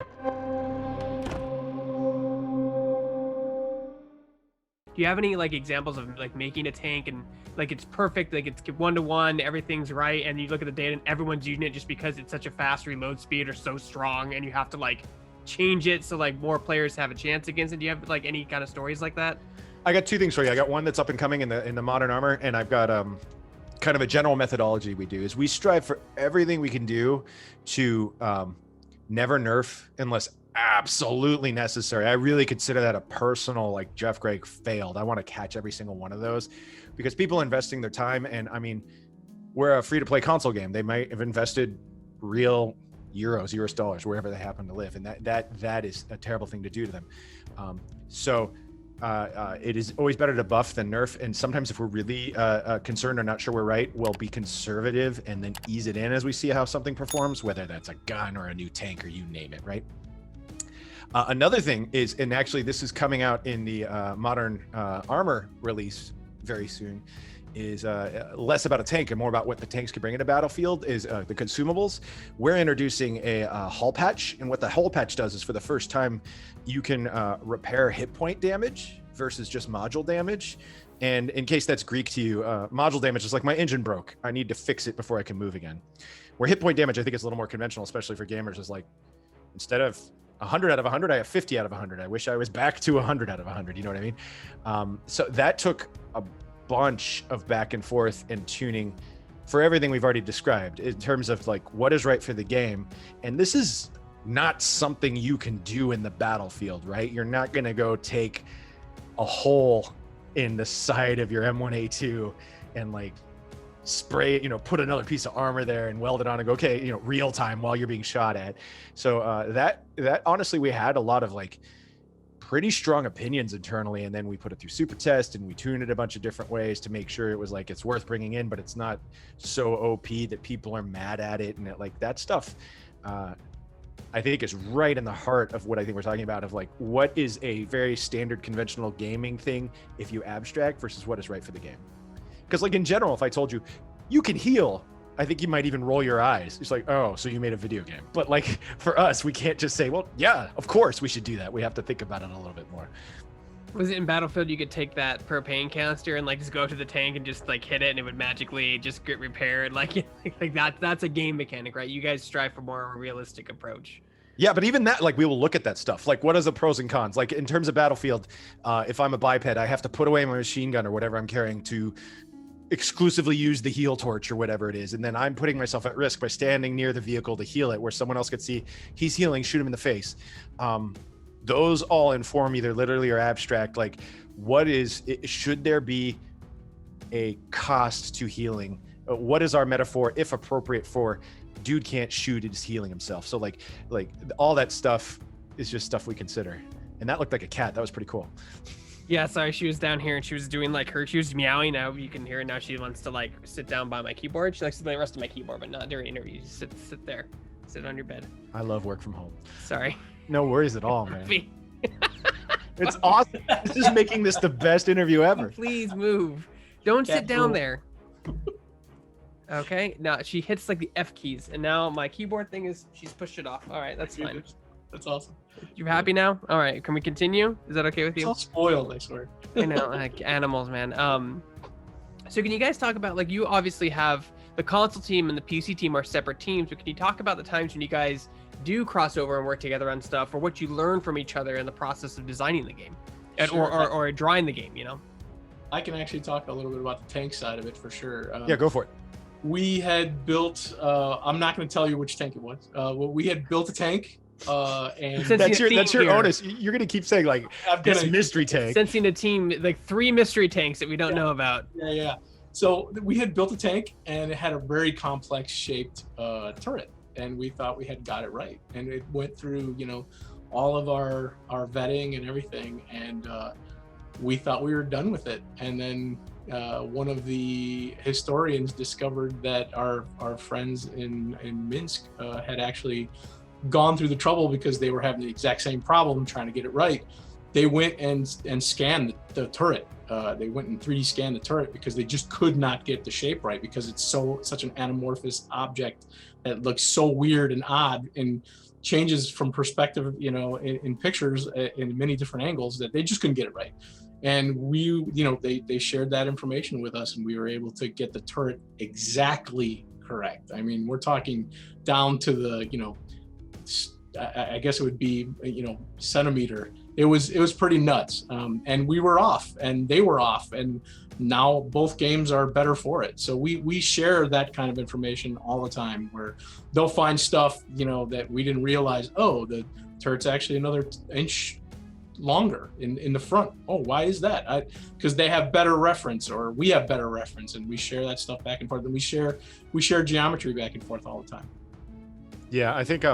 Do you have any like examples of like making a tank and like it's perfect, like it's 1-to-1, everything's right, and you look at the data and everyone's using it just because it's such a fast reload speed or so strong, and you have to like change it so like more players have a chance against it? Do you have like any kind of stories like that? I got two things for you. I got one that's up and coming in the modern armor, and I've got kind of a general methodology we do is we strive for everything we can do to never nerf unless absolutely necessary. I really consider that a personal, like Jeff Gregg failed. I want to catch every single one of those because people are investing their time. And I mean, we're a free to play console game. They might have invested real euros, US dollars, wherever they happen to live. And that is a terrible thing to do to them. It is always better to buff than nerf. And sometimes if we're really concerned or not sure we're right, we'll be conservative and then ease it in as we see how something performs, whether that's a gun or a new tank or you name it, right? Another thing is, and actually this is coming out in the modern armor release very soon, is less about a tank and more about what the tanks can bring in a battlefield, is the consumables. We're introducing a hull patch, and what the hull patch does is for the first time you can repair hit point damage versus just module damage. And in case that's Greek to you, module damage is like my engine broke, I need to fix it before I can move again. Where hit point damage, I think, is a little more conventional, especially for gamers, is like, instead of 100 out of 100, I have 50 out of 100. I wish I was back to 100 out of 100. You know what I mean? So that took a bunch of back and forth and tuning for everything we've already described in terms of like what is right for the game. And this is not something you can do in the battlefield, right? You're not going to go take a hole in the side of your M1A2 and like spray it, put another piece of armor there and weld it on and go, okay, real time while you're being shot at. So that honestly, we had a lot of like pretty strong opinions internally, and then we put it through super test and we tuned it a bunch of different ways to make sure it was like it's worth bringing in, but it's not so OP that people are mad at it. And like that stuff I think is right in the heart of what I think we're talking about, of like what is a very standard conventional gaming thing if you abstract versus what is right for the game. Because like in general, if I told you, you can heal, I think you might even roll your eyes. It's like, oh, so you made a video game. But like for us, we can't just say, well, yeah, of course we should do that. We have to think about it a little bit more. Was it in Battlefield you could take that propane canister and like just go to the tank and just like hit it and it would magically just get repaired? Like that's a game mechanic, right? You guys strive for more of a realistic approach. Yeah, but even that, like we will look at that stuff. Like what is the pros and cons? Like in terms of Battlefield, if I'm a biped, I have to put away my machine gun or whatever I'm carrying to exclusively use the heal torch or whatever it is. And then I'm putting myself at risk by standing near the vehicle to heal it, where someone else could see he's healing, shoot him in the face. Those all inform either literally or abstract, like should there be a cost to healing? What is our metaphor, if appropriate, for dude can't shoot, he's healing himself? So like all that stuff is just stuff we consider. And that looked like a cat. That was pretty cool. Yeah, sorry, she was down here and she was doing like she was meowing. Now you can hear it. Now she wants to like sit down by my keyboard. She likes to play the rest of my keyboard, but not during interviews. Sit there, sit on your bed. I love work from home. Sorry. No worries at all, man. It's awesome. It's just making this the best interview ever. Please move. Don't sit down there. Okay, now she hits like the F keys, and now my keyboard thing she's pushed it off. All right, that's fine. That's awesome. You happy now? All right, can we continue? Is that okay with you? It's all spoiled, I swear. I know, like animals, man. So can you guys talk about, like, you obviously have the console team and the PC team are separate teams, but can you talk about the times when you guys do cross over and work together on stuff, or what you learn from each other in the process of designing the game, Sure. or drawing the game, I can actually talk a little bit about the tank side of it for sure. Yeah, go for it. We had built, I'm not going to tell you which tank it was. We had built a tank. And that's your onus. You're going to keep saying like this mystery tank. Sensing a team, like 3 mystery tanks that we don't know about. Yeah. So we had built a tank and it had a very complex shaped turret. And we thought we had got it right. And it went through, all of our vetting and everything. And we thought we were done with it. And then one of the historians discovered that our friends in Minsk had actually gone through the trouble because they were having the exact same problem trying to get it right. They went and scanned the turret. They went and 3D scanned the turret because they just could not get the shape right, because it's such an anamorphous object that looks so weird and odd. And changes from perspective, in pictures in many different angles that they just couldn't get it right. And they shared that information with us, and we were able to get the turret exactly correct. I mean, we're talking down to the, I guess it would be, centimeter. It was pretty nuts. And we were off and they were off, and now both games are better for it. So we share that kind of information all the time, where they'll find stuff, that we didn't realize. Oh, the turret's actually another inch longer in the front. Oh, why is that? Because they have better reference, or we have better reference, and we share that stuff back and forth. And we share geometry back and forth all the time. Yeah, I think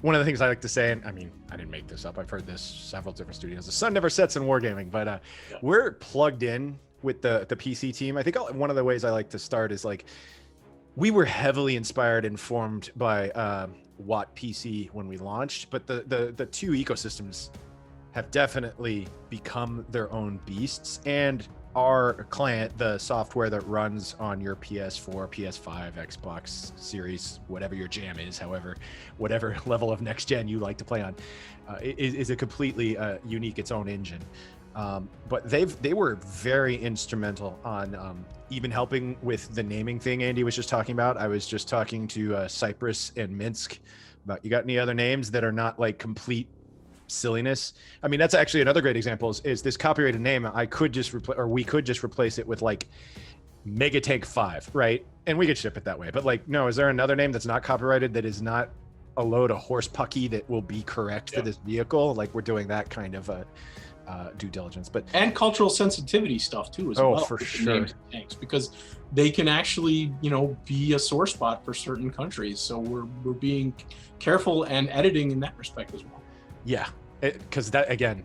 one of the things I like to say, and I mean, I didn't make this up, I've heard this several different studios, the sun never sets in wargaming, but we're plugged in with the PC team. I think one of the ways I like to start is like, we were heavily inspired and informed by Watt PC when we launched, but the two ecosystems have definitely become their own beasts. And our client, the software that runs on your PS4, PS5, Xbox Series, whatever your jam is, whatever level of next gen you like to play on, is a completely unique, its own engine. But they were very instrumental on even helping with the naming thing Andy was just talking about. I was just talking to Cyprus and Minsk about, you got any other names that are not like complete silliness? I mean, that's actually another great example is this copyrighted name. We could just replace it with like Mega Tank 5, right? And we could ship it that way. But like, no, is there another name that's not copyrighted that is not a load of horse pucky that will be correct for this vehicle? Like, we're doing that kind of due diligence, and cultural sensitivity stuff too, as well. For sure. Tanks, because they can actually, be a sore spot for certain countries. So we're being careful and editing in that respect as well. Yeah, because that, again,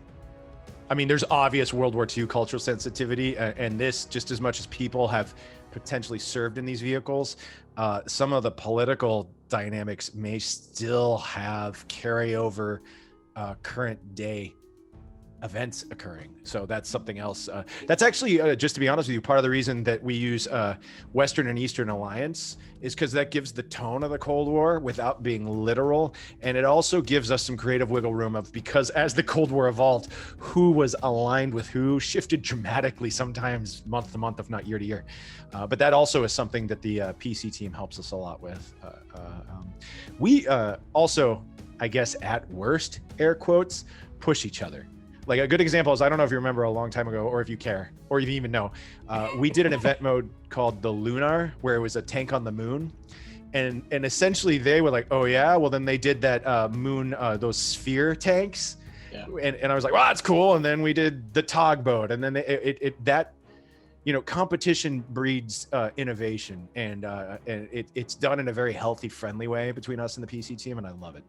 I mean, there's obvious World War II cultural sensitivity, and this, just as much as people have potentially served in these vehicles, some of the political dynamics may still have carryover current day events occurring. So that's something else. That's actually, just to be honest with you, part of the reason that we use Western and Eastern Alliance is because that gives the tone of the Cold War without being literal. And it also gives us some creative wiggle room because as the Cold War evolved, who was aligned with who shifted dramatically, sometimes month to month, if not year to year. But that also is something that the PC team helps us a lot with. We also, I guess, at worst, air quotes, push each other. Like a good example is, I don't know if you remember a long time ago, or if you care, or if you even know, we did an event mode called the Lunar, where it was a tank on the moon. And essentially they were like, oh yeah, well then they did that moon, those sphere tanks. Yeah. And I was like, wow, that's cool. And then we did the tugboat, and then that, competition breeds innovation, and it's done in a very healthy, friendly way between us and the PC team, and I love it.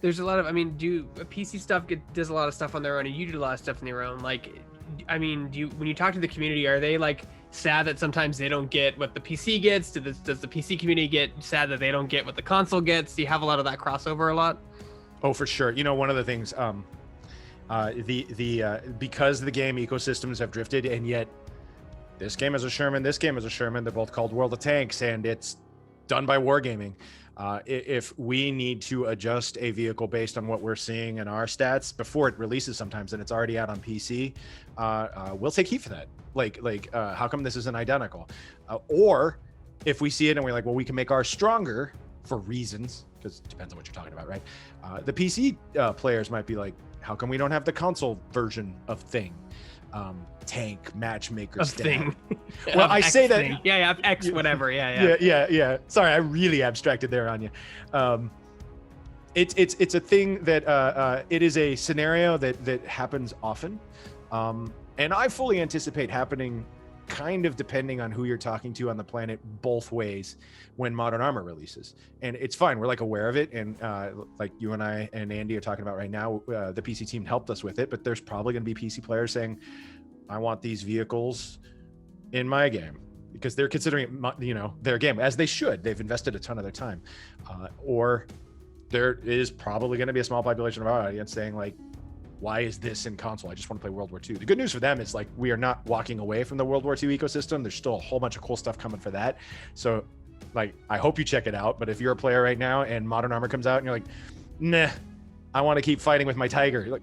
There's a lot of, PC stuff does a lot of stuff on their own, and you do a lot of stuff on your own. Like, when you talk to the community, are they like sad that sometimes they don't get what the PC gets? Does the PC community get sad that they don't get what the console gets? Do you have a lot of that crossover a lot? Oh, for sure. One of the things, because the game ecosystems have drifted, and yet this game is a Sherman, this game is a Sherman. They're both called World of Tanks, and it's done by Wargaming. If we need to adjust a vehicle based on what we're seeing in our stats before it releases sometimes, and it's already out on PC, we'll take heat for that. Like, how come this isn't identical? Or if we see it and we're like, well, we can make ours stronger for reasons, because it depends on what you're talking about, right? The PC players might be like, how come we don't have the console version of thing? Tank matchmaker thing. Well, I say that thing. Yeah, X whatever. Yeah. Sorry, I really abstracted there on you. It's a thing that it is a scenario that happens often, and I fully anticipate happening, kind of depending on who you're talking to on the planet, both ways when Modern Armor releases. And it's fine, we're like aware of it, and like you and I and Andy are talking about right now, the PC team helped us with it, but there's probably going to be PC players saying, I want these vehicles in my game, because they're considering it, their game, as they should. They've invested a ton of their time. Or there is probably going to be a small population of our audience saying like, why is this in console? I just want to play World War II. The good news for them is like, we are not walking away from the World War II ecosystem. There's still a whole bunch of cool stuff coming for that. So Like, I hope you check it out. But if you're a player right now and Modern Armor comes out and you're like, nah, I want to keep fighting with my tiger, you're like,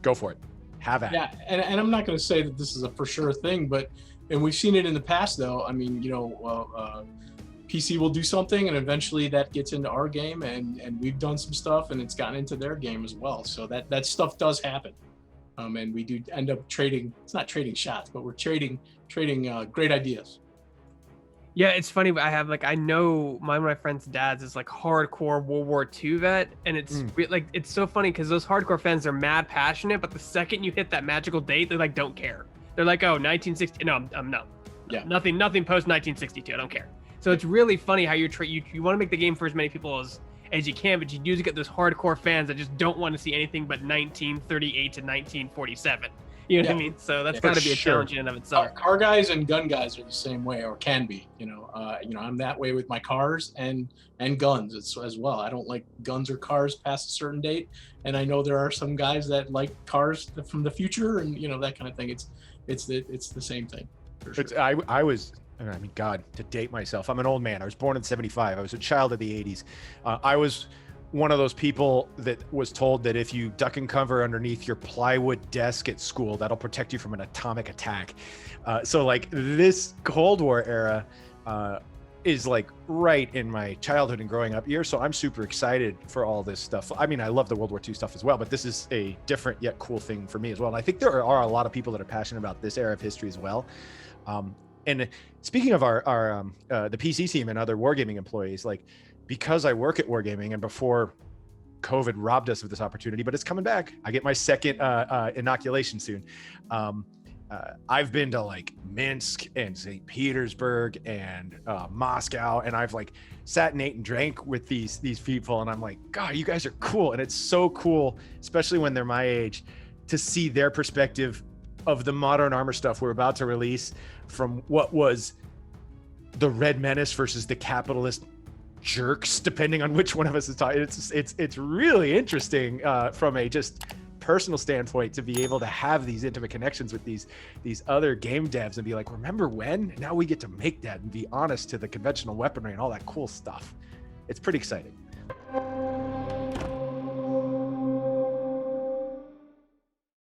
go for it. Have at it. Yeah, and I'm not going to say that this is a for sure thing, but and we've seen it in the past though. I mean, PC will do something, and eventually that gets into our game, and we've done some stuff, and it's gotten into their game as well. So that stuff does happen, and we do end up trading. It's not trading shots, but we're trading great ideas. Yeah, it's funny. I know one of my friend's dads is like hardcore World War II vet, and it's like it's so funny because those hardcore fans are mad passionate, but the second you hit that magical date, they like don't care. They're like, oh, 1960. No, no, Yeah. nothing post 1962. I don't care. So it's really funny how you want to make the game for as many people as you can, but you do get those hardcore fans that just don't want to see anything but 1938 to 1947. You know what I mean? So that's got to be a challenge in and of itself. Car guys and gun guys are the same way, or can be. I'm that way with my cars and guns as well. I don't like guns or cars past a certain date, and I know there are some guys that like cars from the future, and that kind of thing. It's the same thing. For sure. I mean, God, to date myself, I'm an old man. I was born in 75. I was a child of the 80s. I was one of those people that was told that if you duck and cover underneath your plywood desk at school, that'll protect you from an atomic attack. So like this Cold War era is like right in my childhood and growing up years. So I'm super excited for all this stuff. I mean, I love the World War II stuff as well, but this is a different yet cool thing for me as well. And I think there are a lot of people that are passionate about this era of history as well. And speaking of our the PC team and other wargaming employees, like, because I work at wargaming and before COVID robbed us of this opportunity, but it's coming back. I get my second inoculation soon. I've been to like Minsk and St. Petersburg and Moscow, and I've like sat and ate and drank with these people, and I'm like, God, you guys are cool. And it's so cool, especially when they're my age, to see their perspective of the Modern Armor stuff we're about to release, from what was the Red Menace versus the capitalist jerks, depending on which one of us is talking. It's really interesting from a just personal standpoint to be able to have these intimate connections with these other game devs and be like, remember when? Now we get to make that and be honest to the conventional weaponry and all that cool stuff. It's pretty exciting.